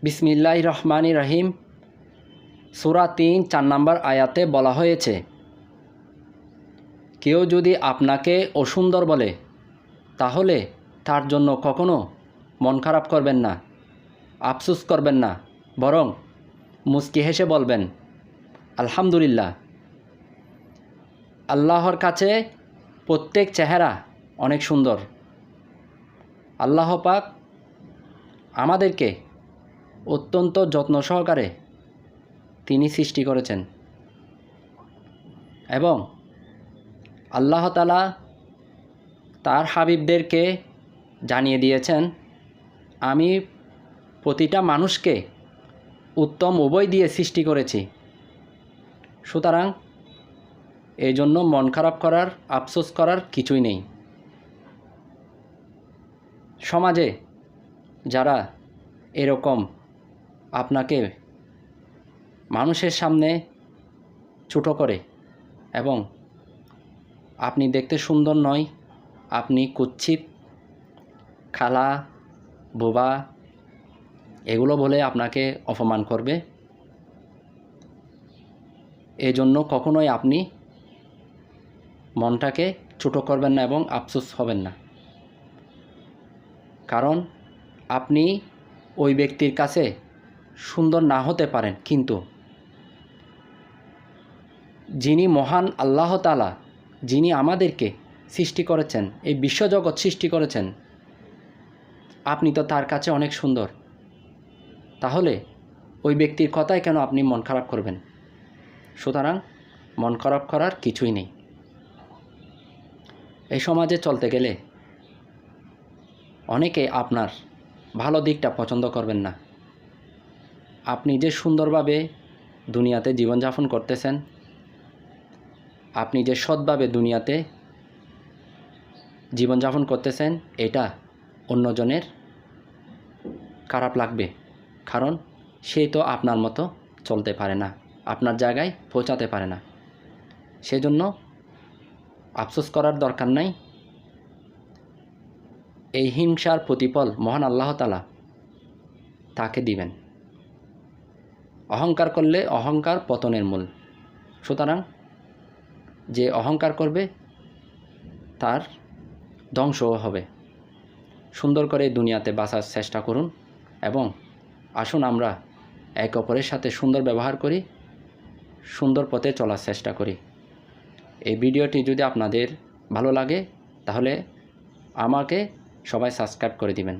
বিসমিল্লাহির রহমানির রহিম। সূরা ৩ ৪ নম্বর আয়াতে বলা হয়েছে, কেউ যদি আপনাকে অসুন্দর বলে তাহলে তার জন্য কখনো মন খারাপ করবেন না, আফসোস করবেন না, বরং মুচকি হেসে বলবেন আলহামদুলিল্লাহ। আল্লাহর কাছে প্রত্যেক চেহারা অনেক সুন্দর। আল্লাহ পাক আমাদেরকে অত্যন্ত যত্ন সহকারে তিনি সৃষ্টি করেছেন এবং আল্লাহ তাআলা তার হাবিবদেরকে জানিয়ে দিয়েছেন, আমি প্রতিটা মানুষকে উত্তম উভয় দিয়ে সৃষ্টি করেছি। সুতরাং এই জন্য মন খারাপ করার, আফসোস করার কিছুই নেই। সমাজে যারা এরকম আপনাকে মানুষের সামনে ছোট করে এবং আপনি দেখতে সুন্দর নয়, আপনি কুৎসিত, খালা, বোবা, এগুলো বলে আপনাকে অপমান করবে, এজন্য কখনোই আপনি মনটাকে ছোট করবেন না এবং আফসোস হবেন না। কারণ আপনি ওই ব্যক্তির কাছে সুন্দর না হতে পারেন, কিন্তু যিনি মহান আল্লাহ তাআলা, যিনি আমাদেরকে সৃষ্টি করেছেন, এই বিশ্বজগৎ সৃষ্টি করেছেন, আপনি তো তার কাছে অনেক সুন্দর। তাহলে ওই ব্যক্তির কথায় কেন আপনি মন খারাপ করবেন? সুতরাং মন খারাপ করার কিছুই নেই। এই সমাজে চলতে গেলে অনেকে আপনার ভালো দিকটা পছন্দ করবেন না। আপনি যে সুন্দরভাবে দুনিয়াতে জীবনযাপন করতেছেন, আপনি যে সৎভাবে দুনিয়াতে জীবনযাপন করতেছেন, এটা অন্যজনের খারাপ লাগবে। কারণ সে তো আপনার মতো চলতে পারে না, আপনার জায়গায় পৌঁছাতে পারে না। সেজন্য আফসোস করার দরকার নাই। এই হিংসার প্রতিফল মহান আল্লাহ তাআলা তাকে দিবেন। অহংকার করলে অহংকার পতনের মূল। সুতরাং যে অহংকার করবে তার ধ্বংসও হবে। সুন্দর করে দুনিয়াতে বাঁচার চেষ্টা করুন এবং আসুন আমরা একে অপরের সাথে সুন্দর ব্যবহার করি, সুন্দর পথে চলার চেষ্টা করি। এই ভিডিওটি যদি আপনাদের ভালো লাগে তাহলে আমাকে সবাই সাবস্ক্রাইব করে দিবেন।